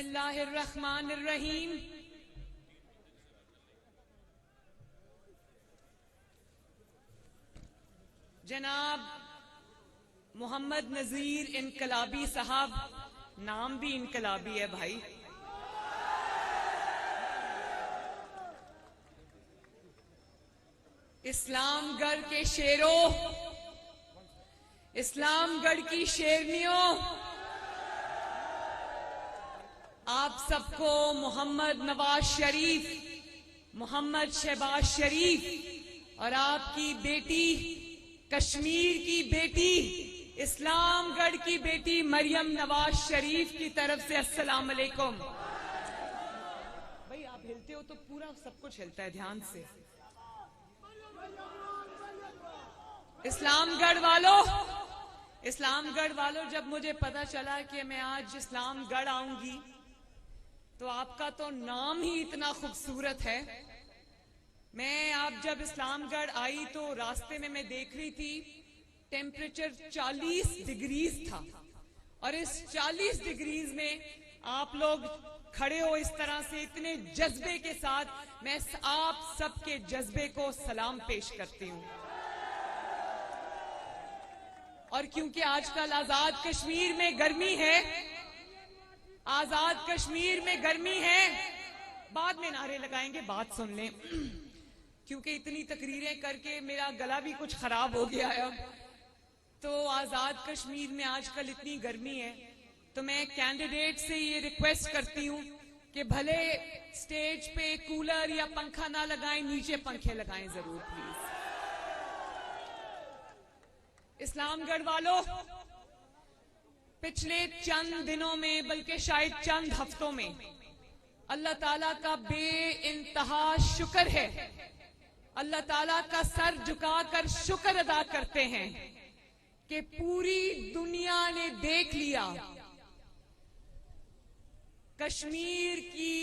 बिस्मिल्लाहिर्रहमानिर्रहीम। जनाब मोहम्मद नजीर इनकलाबी साहब, नाम भी इनकलाबी है भाई। इस्लामगढ़ के शेरों, इस्लामगढ़ की शेरनियों, आप सबको मोहम्मद नवाज शरीफ, मोहम्मद शहबाज शरीफ और आपकी बेटी, कश्मीर की बेटी, इस्लामगढ़ की बेटी मरियम नवाज शरीफ की तरफ से अस्सलाम अलैकुम। भाई आप हिलते हो तो पूरा सब कुछ हिलता है, ध्यान से। इस्लामगढ़ वालों, जब मुझे पता चला कि मैं आज इस्लामगढ़ आऊंगी तो आपका तो नाम ही इतना खूबसूरत है। मैं आप जब इस्लामगढ़ आई तो रास्ते में मैं देख रही थी टेम्परेचर 40 डिग्रीज था और इस 40 डिग्रीज में आप लोग खड़े हो इस तरह से इतने जज्बे के साथ। मैं आप सबके जज्बे को सलाम पेश करती हूँ। और क्योंकि आजकल आजाद कश्मीर में गर्मी है, आजाद कश्मीर में गर्मी है, बाद में नारे लगाएंगे, बात सुन लें। क्योंकि इतनी तकरीरें करके मेरा गला भी कुछ खराब हो गया है। तो आजाद कश्मीर में आजकल इतनी गर्मी है तो मैं कैंडिडेट से ये रिक्वेस्ट करती हूँ कि भले स्टेज पे कूलर या पंखा ना लगाएं, नीचे पंखे लगाएं जरूर प्लीज। इस्लामगढ़ वालों, पिछले चंद दिनों में, बल्कि शायद चंद हफ्तों में अल्लाह ताला का बेइंतहा शुक्र है, अल्लाह ताला का सर झुकाकर शुक्र अदा करते हैं कि पूरी दुनिया ने देख लिया कश्मीर की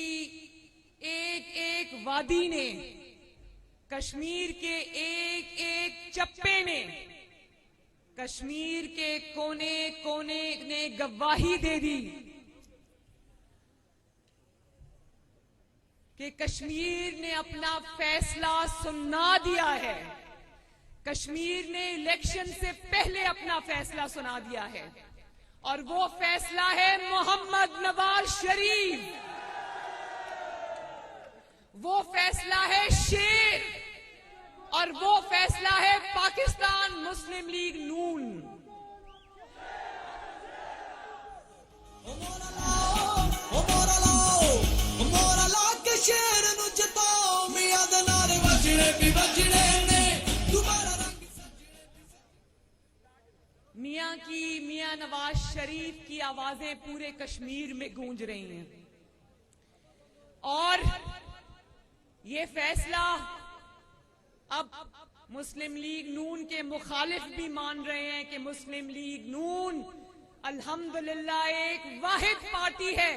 एक एक वादी ने, कश्मीर के एक एक चप्पे ने, कश्मीर के कोने कोने ने गवाही दे दी कि कश्मीर ने अपना फैसला सुना दिया है। कश्मीर ने इलेक्शन से पहले अपना फैसला सुना दिया है और वो फैसला है मोहम्मद नवाज शरीफ। वो फैसला है शेर और वो फैसला है पाकिस्तान मुस्लिम लीग नून। मियां नवाज शरीफ की आवाजें पूरे कश्मीर में गूंज रही हैं और ये फैसला अब मुस्लिम लीग नून के मुखालिफ भी मान रहे हैं कि मुस्लिम लीग नून अल्हम्दुलिल्लाह एक वाहिद पार्टी है,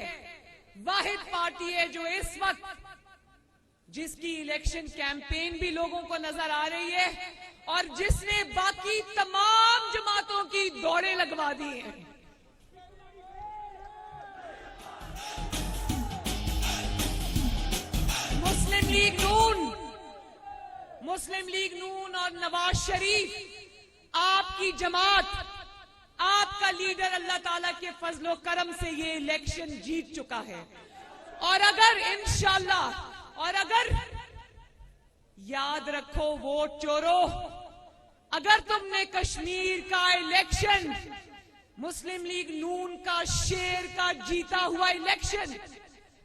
वाहिद पार्टी है जो इस वक्त, जिसकी इलेक्शन कैंपेन भी लोगों को नजर आ रही है और जिसने बाकी तमाम जमातों की दौड़ें लगवा दी हैं। मुस्लिम लीग नून और नवाज शरीफ, आपकी जमात, आपका लीडर अल्लाह ताला के फजलो करम से ये इलेक्शन जीत चुका है। और अगर इंशाअल्लाह, और अगर याद रखो वोट चोरों, अगर तुमने कश्मीर का इलेक्शन, मुस्लिम लीग नून का शेर का जीता हुआ इलेक्शन,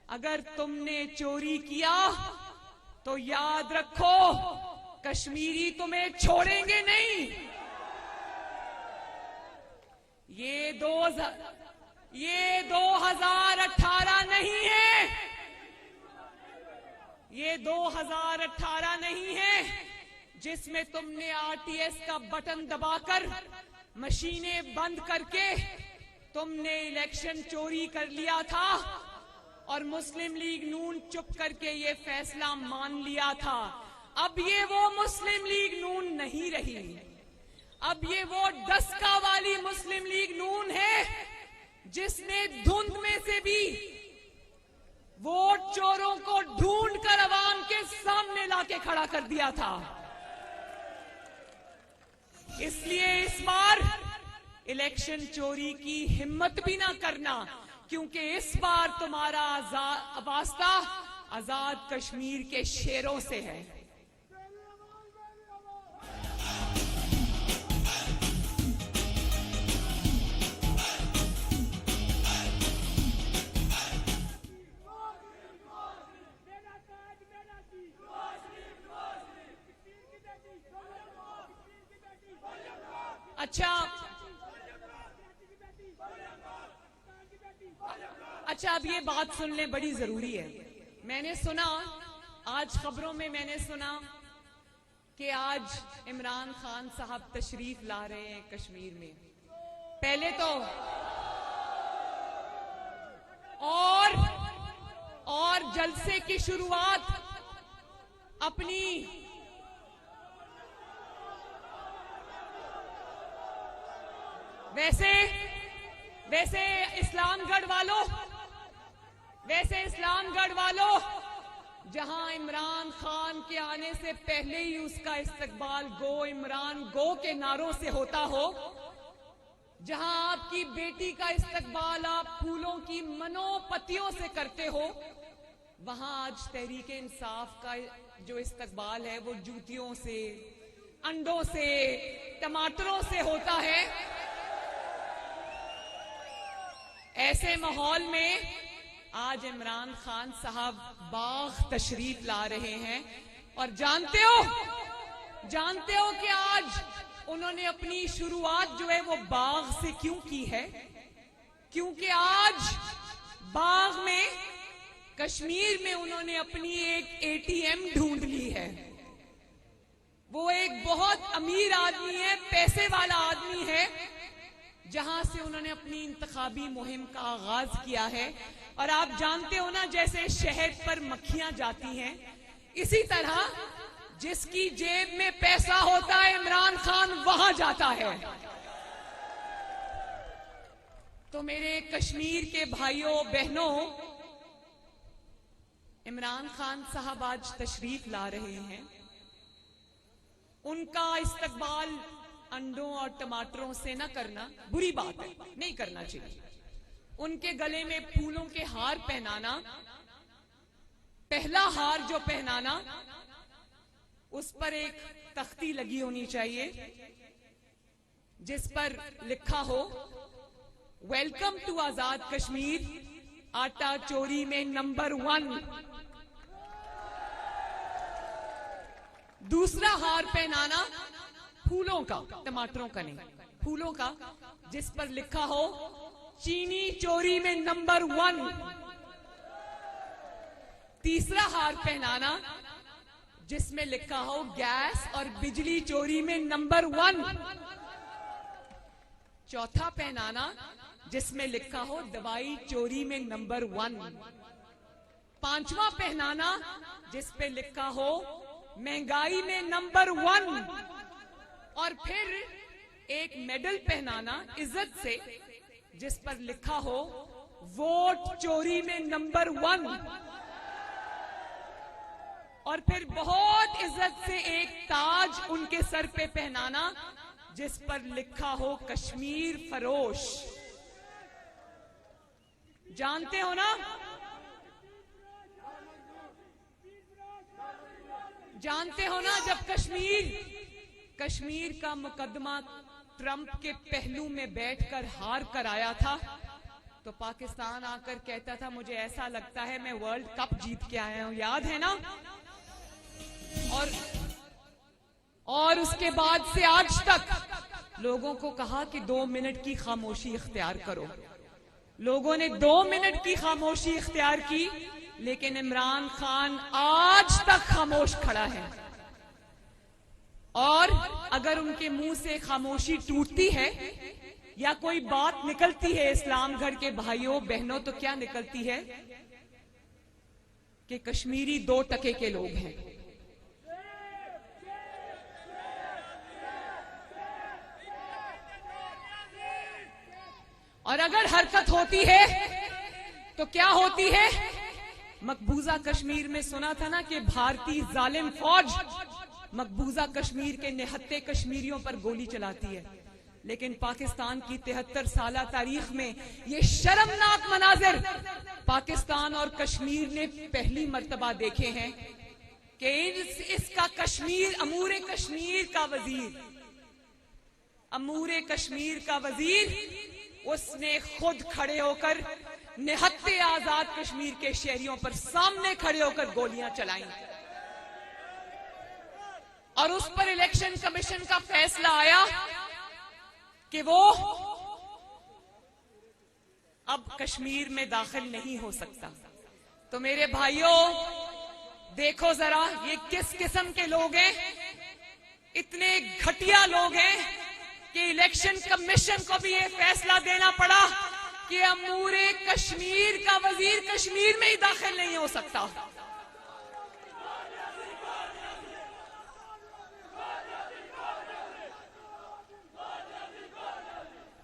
अगर तुमने चोरी किया तो याद रखो कश्मीरी तुम्हें छोड़ेंगे नहीं। ये 2018 नहीं है, ये 2018 नहीं है जिसमें तुमने आरटीएस का बटन दबाकर, मशीनें बंद करके तुमने इलेक्शन चोरी कर लिया था और मुस्लिम लीग नून चुप करके ये फैसला मान लिया था। अब ये वो मुस्लिम लीग नून नहीं रही, अब ये वो डस्का वाली मुस्लिम लीग नून है जिसने धुंध में से भी चोरों को ढूंढ कर अवाम के सामने लाके खड़ा कर दिया था। इसलिए इस बार इलेक्शन चोरी की हिम्मत भी ना करना, क्योंकि इस बार तुम्हारा वास्ता आजाद कश्मीर के शेरों से है। अच्छा, अब ये बात सुन ले, बड़ी जरूरी है। मैंने सुना आज खबरों में, मैंने सुना कि आज इमरान खान साहब तशरीफ ला रहे हैं कश्मीर में। पहले तो और जलसे की शुरुआत अपनी वैसे इस्लामगढ़ वालों, जहां इमरान खान के आने से पहले ही उसका इस्तकबाल गो इमरान गो के नारों से होता हो, जहां आपकी बेटी का इस्तकबाल आप फूलों की मनोपतियों से करते हो, वहां आज तहरीक इंसाफ का जो इस्तकबाल है वो जूतियों से, अंडों से, टमाटरों से होता है। ऐसे माहौल में आज इमरान खान साहब बाग तशरीफ ला रहे हैं। और जानते हो कि आज उन्होंने अपनी शुरुआत जो है वो बाग से क्यों की है? क्योंकि आज बाग में, कश्मीर में उन्होंने अपनी एक एटीएम ढूंढ ली है। वो एक बहुत अमीर आदमी है, पैसे वाला आदमी है, जहां से उन्होंने अपनी इंतखाबी मुहिम का आगाज किया है। और आप जानते हो ना, जैसे शहद पर मक्खियां जाती हैं, इसी तरह जिसकी जेब में पैसा होता है इमरान खान वहां जाता है। तो मेरे कश्मीर के भाइयों बहनों, इमरान खान साहब आज तशरीफ ला रहे हैं। उनका इस्तकबाल अंडों और टमाटरों से न करना बुरी बात है, नहीं करना चाहिए। उनके गले में फूलों के हार पहनाना, पहला हार जो पहनाना, उस पर एक तख्ती लगी होनी चाहिए जिस पर लिखा हो, वेलकम टू आजाद कश्मीर, आटा चोरी में नंबर 1। दूसरा हार पहनाना फूलों का, टमाटरों का नहीं, फूलों का, जिस पर लिखा हो चीनी चोरी में नंबर 1। तीसरा हार पहनाना जिसमें लिखा हो गैस और बिजली चोरी में नंबर 1। चौथा पहनाना जिसमें लिखा हो दवाई चोरी में नंबर 1। पांचवा पहनाना जिस पे लिखा हो महंगाई में नंबर 1। और फिर एक मेडल पहनाना इज्जत से जिस पर लिखा हो वोट चोरी में नंबर 1। और फिर बहुत इज्जत से एक ताज उनके सर पे पहनाना जिस पर लिखा हो कश्मीर फरोश। जानते हो ना, जब कश्मीर का मुकदमा ट्रंप के पहलू में बैठकर हार कर आया था, तो पाकिस्तान आकर कहता था मुझे ऐसा लगता है मैं वर्ल्ड कप जीत के आया हूं, याद है ना? और उसके बाद से आज तक लोगों को कहा कि 2 मिनट की खामोशी इख्तियार करो। लोगों ने 2 मिनट की खामोशी इख्तियार की, लेकिन इमरान खान आज तक खामोश खड़ा है। और अगर उनके मुंह से खामोशी टूटती है या कोई बात निकलती है इस्लामगढ़ के भाइयों बहनों, तो क्या निकलती है कि कश्मीरी 2 टके के लोग हैं। और अगर हरकत होती है तो क्या होती है मकबूजा कश्मीर में सुना था ना कि भारतीय जालिम फौज मकबूजा कश्मीर के निहत्ते कश्मीरियों पर गोली चलाती है, लेकिन पाकिस्तान की 73 साल तारीख में ये शर्मनाक मनाजिर पाकिस्तान और कश्मीर ने पहली मर्तबा देखे हैं कि इसका कश्मीर अमूरे कश्मीर का वजीर उसने खुद खड़े होकर निहत्ते आजाद कश्मीर के शहरियों पर सामने खड़े होकर गोलियां चलाई और उस पर इलेक्शन कमीशन का फैसला आया कि वो अब कश्मीर में दाखिल नहीं हो सकता। तो मेरे भाइयों, देखो जरा ये किस किस्म के लोग हैं, इतने घटिया लोग हैं कि इलेक्शन कमीशन को भी ये फैसला देना पड़ा कि अमूरे कश्मीर का वजीर कश्मीर में ही दाखिल नहीं हो सकता।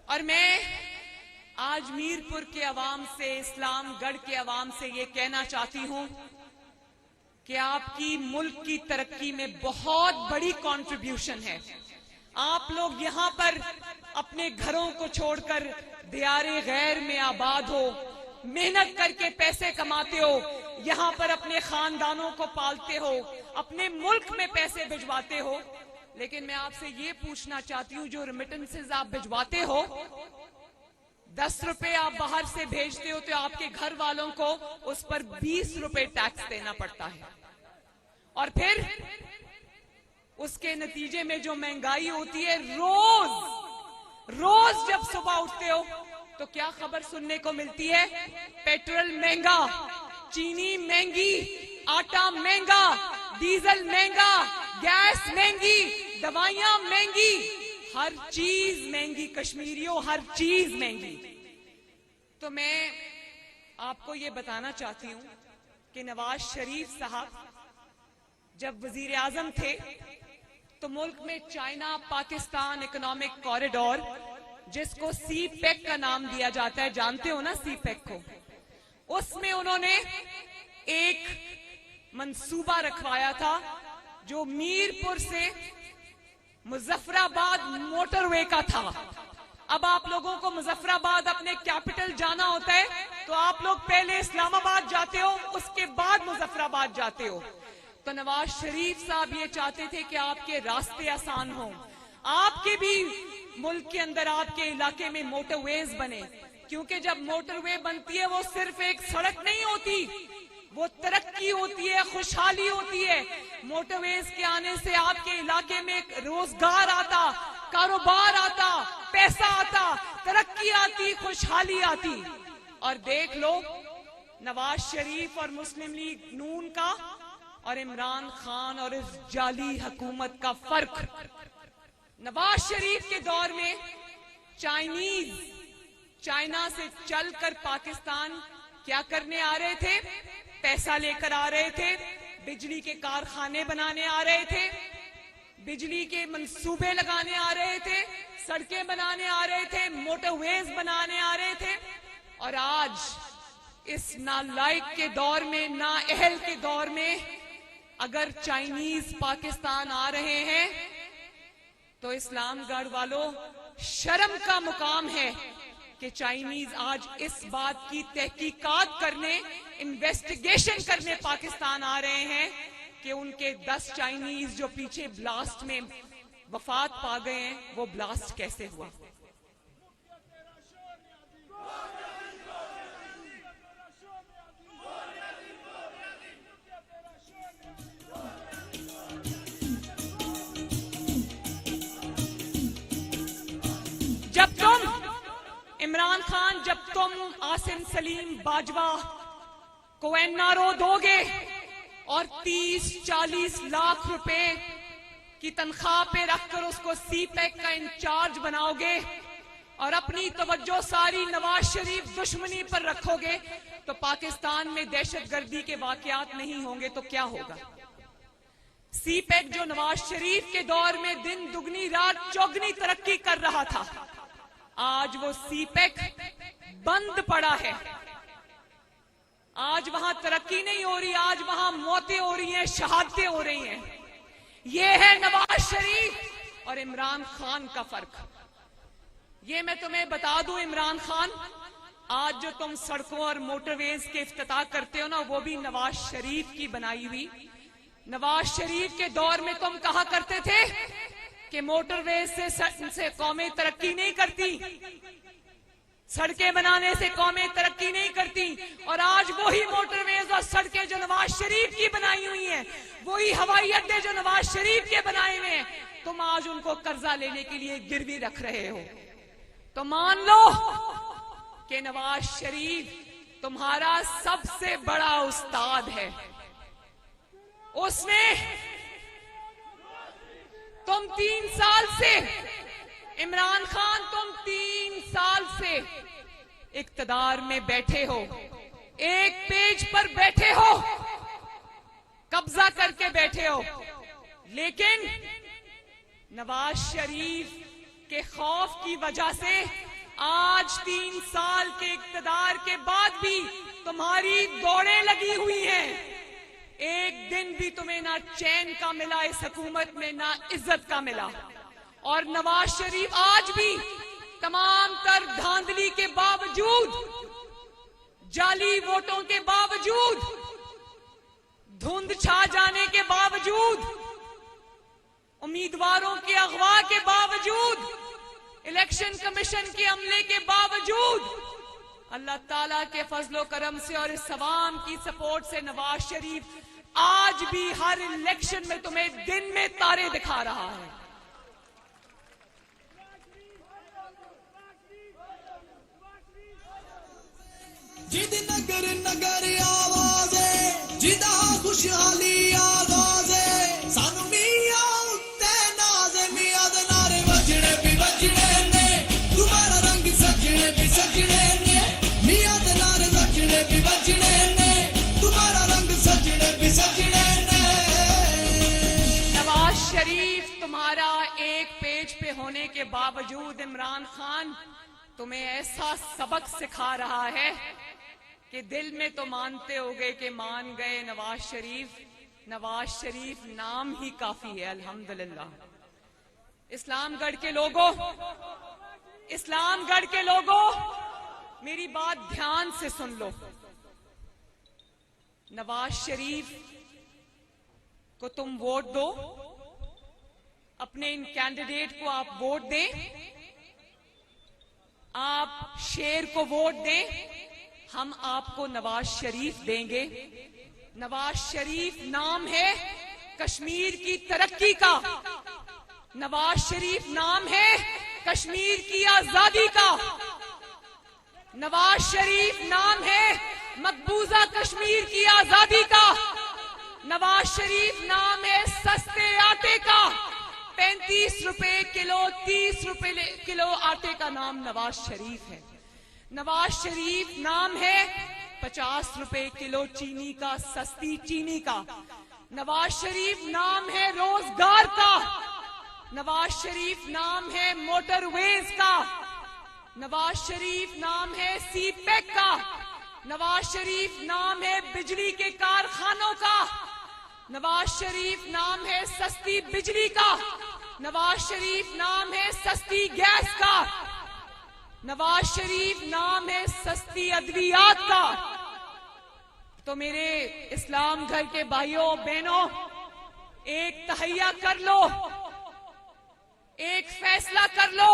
और मैं आज मीरपुर के अवाम से, इस्लामगढ़ के अवाम से ये कहना चाहती हूं कि आपकी मुल्क की तरक्की में बहुत बड़ी कंट्रीब्यूशन है। आप लोग यहां पर अपने घरों को छोड़कर दियारे गैर में आबाद हो, मेहनत करके पैसे कमाते हो, यहां पर अपने खानदानों को पालते हो, अपने मुल्क में पैसे भिजवाते हो, लेकिन मैं आपसे ये पूछना चाहती हूँ, जो रेमिटेंसेस आप भिजवाते हो, 10 रुपए आप बाहर से भेजते हो तो आपके घर वालों को उस पर 20 रुपए टैक्स देना पड़ता है। और फिर उसके नतीजे में जो महंगाई होती है, रोज जब सुबह उठते हो तो क्या खबर सुनने को मिलती है? पेट्रोल महंगा, चीनी महंगी, आटा महंगा, डीजल महंगा, गैस महंगी, दवाइयां महंगी, हर चीज महंगी। कश्मीरियों, हर चीज महंगी। तो मैं आपको ये बताना चाहती हूं कि नवाज शरीफ साहब जब वजीर आजम थे तो मुल्क में चाइना पाकिस्तान इकोनॉमिक कॉरिडोर, जिसको सीपेक का नाम दिया जाता है, जानते हो ना सीपेक को, उसमें उन्होंने एक मंसूबा रखवाया था जो मीरपुर से मुजफ्फराबाद मोटरवे का था। अब आप लोगों को मुजफ्फराबाद अपने कैपिटल जाना होता है तो आप लोग पहले इस्लामाबाद जाते हो, उसके बाद मुजफ्फराबाद जाते हो। तो नवाज शरीफ साहब ये चाहते थे कि आपके रास्ते आसान हों, आपके भी मुल्क के अंदर, आपके इलाके में मोटरवेज बने, क्योंकि जब मोटरवे बनती है वो सिर्फ एक सड़क नहीं होती, वो तरक्की होती है, खुशहाली होती है। मोटरवेज के आने से आपके इलाके में रोजगार आता, कारोबार आता, पैसा आता, तरक्की आती, खुशहाली आती। और देख लो नवाज शरीफ और मुस्लिम लीग नून का और इमरान खान और इस जाली हुकूमत का फर्क। नवाज शरीफ के दौर में चाइना से चलकर पाकिस्तान क्या करने आ रहे थे? पैसा लेकर आ रहे थे, बिजली के कारखाने बनाने आ रहे थे, बिजली के मंसूबे लगाने आ रहे थे, सड़कें बनाने आ रहे थे, मोटरवेज बनाने आ रहे थे। और आज इस नालायक के दौर में, नाअहल के दौर में अगर चाइनीज पाकिस्तान आ रहे हैं तो इस्लामगढ़ वालों, शर्म का मुकाम है कि चाइनीज आज इस बात की तहकीकात करने, इन्वेस्टिगेशन करने पाकिस्तान आ रहे हैं कि उनके 10 चाइनीज जो पीछे ब्लास्ट में वफात पा गए हैं, वो ब्लास्ट कैसे हुआ। इमरान खान, जब तुम आसिम सलीम बाजवा को एनआरओ दोगे और 30-40 लाख रुपए की तनख्वाह पे रखकर उसको सीपेक का इंचार्ज बनाओगे और अपनी तवज्जो सारी नवाज शरीफ दुश्मनी पर रखोगे, तो पाकिस्तान में दहशतगर्दी के वाकयात नहीं होंगे तो क्या होगा। सीपेक जो नवाज शरीफ के दौर में दिन दुगनी रात चौगनी तरक्की कर रहा था, आज वो सीपेक बंद पड़ा है। आज वहां तरक्की नहीं हो रही, आज वहां मौतें हो रही हैं, शहादतें हो रही हैं। ये है नवाज शरीफ और इमरान खान का फर्क। ये मैं तुम्हें बता दूं, इमरान खान, आज जो तुम सड़कों और मोटरवेज के इफ्तिताह करते हो ना, वो भी नवाज शरीफ की बनाई हुई। नवाज शरीफ के दौर में तुम कहा करते थे कि मोटरवेज से कौमें तरक्की नहीं करती, सड़कें बनाने से कौमें तरक्की नहीं करती। और आज वही मोटरवेज और सड़कें जो नवाज शरीफ की बनाई हुई हैं, वही हवाई अड्डे जो नवाज शरीफ के बनाए हुए हैं, तुम आज उनको कर्जा लेने के लिए गिरवी रख रहे हो। तो मान लो कि नवाज शरीफ तुम्हारा सबसे बड़ा उस्ताद है। उसने तुम 3 साल से, इमरान खान तुम 3 साल से इक्तदार में बैठे हो, एक पेज पर बैठे हो, कब्जा करके बैठे हो, लेकिन नवाज शरीफ के खौफ की वजह से आज 3 साल के इक्तदार के बाद भी तुम्हारी दौड़ें लगी हुई हैं। एक दिन भी तुम्हें ना चैन का मिला इस हुकूमत में, ना इज्जत का मिला। और नवाज शरीफ आज भी तमाम तर धांधली के बावजूद, जाली वोटों के बावजूद, धुंध छा जाने के बावजूद, उम्मीदवारों के अगवा के बावजूद, इलेक्शन कमीशन के अमले के बावजूद, अल्लाह ताला के फजलो करम से और इस सवाम की सपोर्ट से नवाज शरीफ आज भी हर इलेक्शन में तुम्हें दिन में तारे दिखा रहा है। जिद नगर नगर आवाज़े, जिदा खुशहाली आगाज़े, सानू मियां उत्ते नाज़े, मियां दे नारे वजने भी वजने ने, तुम्हारा रंग सजने भी सजने ने, मियां दे नारे वजने भी वजने ने, तुम्हारा रंग सजने भी सजने ने। नवाज शरीफ तुम्हारा एक पेज पे होने के बावजूद इमरान खान तुम्हें ऐसा सबक सिखा रहा है कि दिल में तो मानते होगे कि मान गए नवाज शरीफ नाम ही काफी है। अल्हम्दुलिल्लाह। इस्लामगढ़ के लोगों, मेरी बात ध्यान से सुन लो। नवाज शरीफ को तुम वोट दो, अपने इन कैंडिडेट को आप वोट दें, आप शेर को वोट दें, हम आपको नवाज शरीफ देंगे। नवाज शरीफ नाम है कश्मीर की तरक्की का, नवाज शरीफ नाम है कश्मीर की आजादी का, नवाज शरीफ नाम है मकबूजा कश्मीर की आजादी का, नवाज शरीफ नाम है सस्ते आटे का। 35 रुपए किलो, 30 रुपए किलो आटे का नाम नवाज शरीफ है। नवाज शरीफ नाम है 50 रुपए किलो चीनी का, सस्ती चीनी का। नवाज शरीफ नाम है रोजगार का, नवाज शरीफ नाम है मोटरवेज का, नवाज शरीफ नाम है सीपेक का, नवाज शरीफ नाम है बिजली के कारखानों का, नवाज शरीफ नाम है सस्ती बिजली का, नवाज शरीफ नाम है सस्ती गैस का, नवाज शरीफ नाम है सस्ती अद्वियात का। तो मेरे इस्लाम घर के भाइयों बहनों, एक तहैया कर लो, एक फैसला कर लो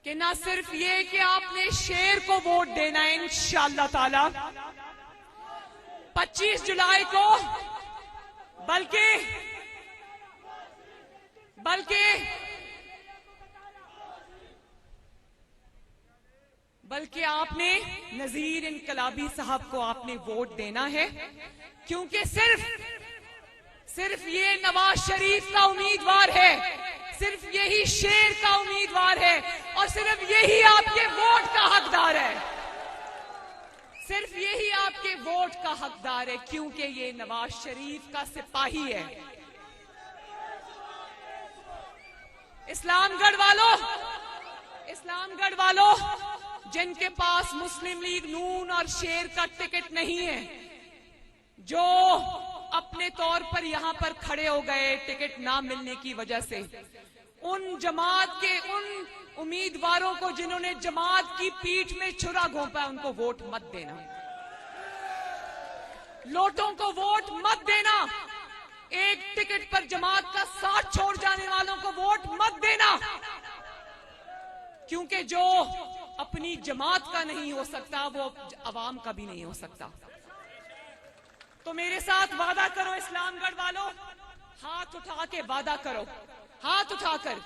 कि ना सिर्फ ये कि आपने शेर को वोट देना है इंशाअल्लाह ताला 25 जुलाई को, बल्कि आपने नजीर इनकलाबी साहब को आपने वोट देना है, क्योंकि सिर्फ ये नवाज शरीफ का उम्मीदवार है, सिर्फ यही शेर का उम्मीदवार है और सिर्फ यही आपके वोट का हकदार है, सिर्फ यही आपके वोट का हकदार है, क्योंकि ये नवाज शरीफ का सिपाही है। इस्लामगढ़ वालों, जिनके पास मुस्लिम लीग नून और शेर का टिकट नहीं है, जो अपने तौर पर यहां पर खड़े हो गए टिकट ना मिलने की वजह से, उन जमात के उन उम्मीदवारों को जिन्होंने जमात की पीठ में छुरा घोंपा, उनको वोट मत देना। लोटों को वोट मत देना। एक टिकट पर जमात का साथ छोड़ जाने वालों को वोट मत देना, क्योंकि जो अपनी जमात का नहीं हो सकता वो अवाम का भी नहीं हो सकता। तो मेरे साथ वादा करो इस्लामगढ़ वालों, हाथ उठा के वादा करो, हाथ उठाकर,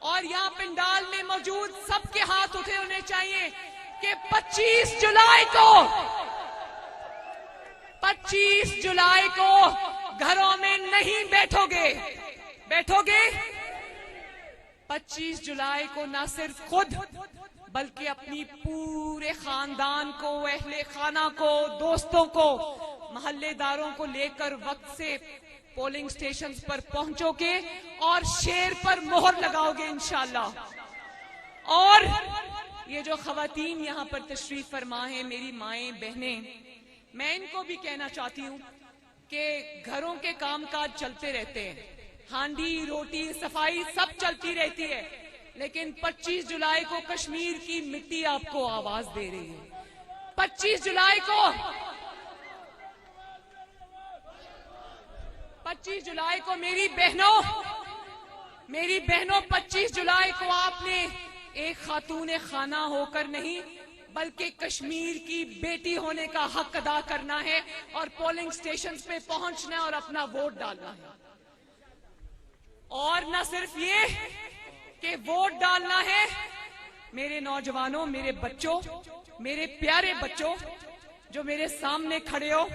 और यहाँ पंडाल में मौजूद सबके हाथ उठे होने चाहिए कि 25 जुलाई को घरों में नहीं बैठोगे। 25 जुलाई को न सिर्फ खुद बल्कि अपनी पूरे खानदान को, अहले खाना को, दोस्तों को, मोहल्लेदारों को लेकर वक्त से पोलिंग स्टेशंस पर पहुंचोगे और शेर पर मोहर लगाओगे इंशाअल्लाह। और ये जो खवातीन यहाँ पर तशरीफ फरमा है, मेरी माएं बहनें, मैं इनको भी कहना चाहती हूँ कि घरों के कामकाज चलते रहते हैं, हांडी रोटी सफाई सब चलती रहती है, लेकिन 25 जुलाई को कश्मीर की मिट्टी आपको आवाज दे रही है। 25 जुलाई को मेरी बहनों 25 जुलाई को आपने एक खातून खाना होकर नहीं बल्कि कश्मीर की बेटी होने का हक अदा करना है और पोलिंग स्टेशंस पे पहुंचना है और अपना वोट डालना है। और न सिर्फ ये कि वोट डालना है, मेरे नौजवानों, मेरे बच्चों, मेरे प्यारे बच्चों जो मेरे सामने खड़े हो,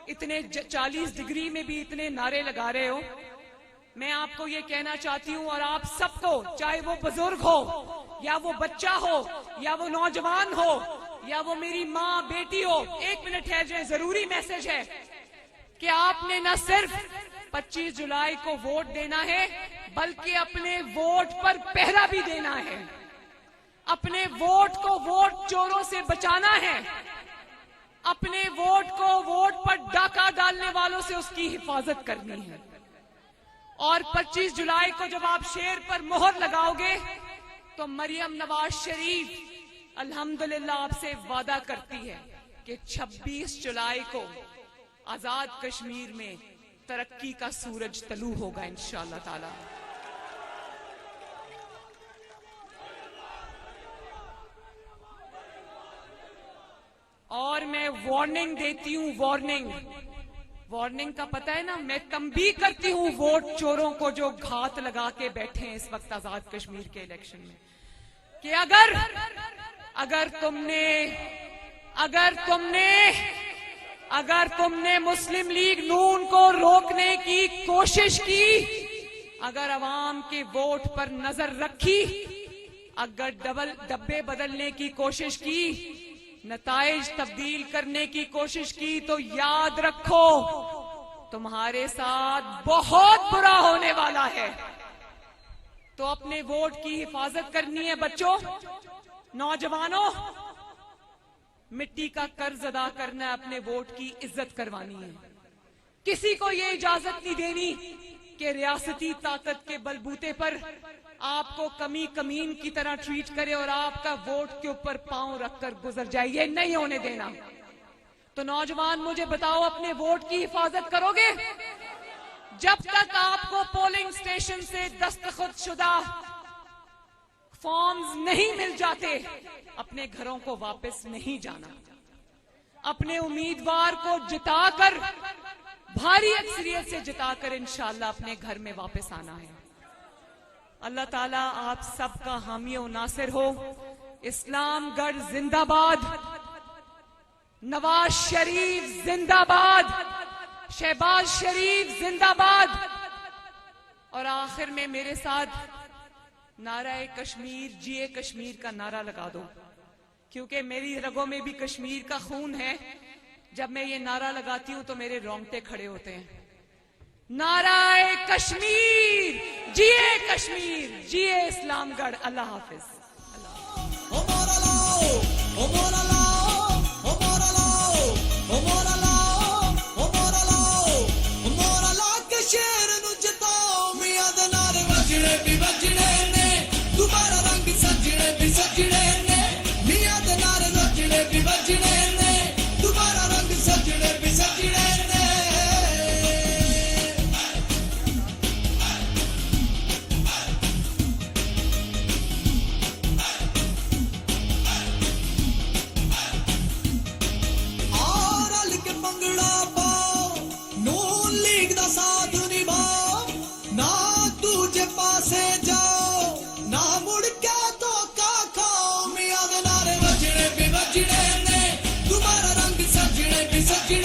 इतने 40 डिग्री में भी इतने नारे लगा रहे हो, मैं आपको ये कहना चाहती हूँ, और आप सबको, चाहे वो बुजुर्ग हो या वो बच्चा हो या वो नौजवान हो या वो मेरी माँ बेटी हो, 1 मिनट ठहर जाए, जरूरी मैसेज है कि आपने न सिर्फ 25 जुलाई को वोट देना है बल्कि अपने वोट पर पहरा भी देना है। अपने वोट को वोट चोरों से बचाना है, अपने वोट को वोट पर डाका डालने वालों से उसकी हिफाजत करनी है। और 25 जुलाई को जब आप शेर पर मोहर लगाओगे तो मरियम नवाज शरीफ अल्हम्दुलिल्लाह आपसे वादा करती है कि 26 जुलाई को आजाद कश्मीर में तरक्की का सूरज तलू होगा इंशाअल्लाह ताला। और मैं वार्निंग देती हूँ, वार्निंग का पता है ना, मैं तंबीह करती हूँ वोट चोरों को जो घात लगा के बैठे हैं इस वक्त आजाद कश्मीर के इलेक्शन में, कि अगर तुमने मुस्लिम लीग नून को रोकने की कोशिश की, अगर अवाम के वोट पर नजर रखी, अगर डब्बे बदलने की कोशिश की, नताइज तब्दील करने की कोशिश की, तो याद रखो तुम्हारे साथ बहुत बुरा होने वाला है। तो अपने वोट की हिफाजत करनी है बच्चों, नौजवानों, मिट्टी का कर्ज अदा करना है, अपने वोट की इज्जत करवानी है। किसी को ये इजाजत नहीं देनी कि रियासती ताकत के बलबूते पर आपको कमीन की तरह ट्रीट करे और आपका वोट के ऊपर पांव रखकर गुजर जाए, ये नहीं होने देना। तो नौजवान मुझे बताओ, अपने वोट की हिफाजत करोगे? जब तक आपको पोलिंग स्टेशन से दस्तखतशुदा फॉर्म्स नहीं मिल जाते, अपने घरों को वापस नहीं जाना। अपने उम्मीदवार को जिताकर, भारी अक्सरियत से जिताकर इंशाअल्लाह अपने घर में वापस आना है। अल्लाह ताला आप सबका हामी और नासिर हो। इस्लामगढ़ जिंदाबाद, नवाज शरीफ जिंदाबाद, शहबाज शरीफ जिंदाबाद। और आखिर में मेरे साथ नाराए कश्मीर, जिए कश्मीर का नारा लगा दो, क्योंकि मेरी रगों में भी कश्मीर का खून है। जब मैं ये नारा लगाती हूं तो मेरे रोंगटे खड़े होते हैं। नाराए कश्मीर, जिए कश्मीर, जिए इस्लामगढ़। अल्लाह हाफिज। ओ मोरा लाओ ओ मोरा लाओ, ओ मोरा लाओ, ओ मोरा लाओ, ओ मोरा लाओ, ओ मोरा ला के शेर नु जिताओ मियां दे नारे वजने भी वजने ने दोबारा रंग सजने भी सजने ने मियां दे नारे वजने भी वजने ने दोबारा रंग सजने भी सजने ने भंगड़ा पाओ नून लीग दा साथ निभाओ ना दूजे पासे जाओ ना मुड़ के धोखा खाओ मियां दे नारे वजने भी वजने ने दोबारा रंग सजने भी सजने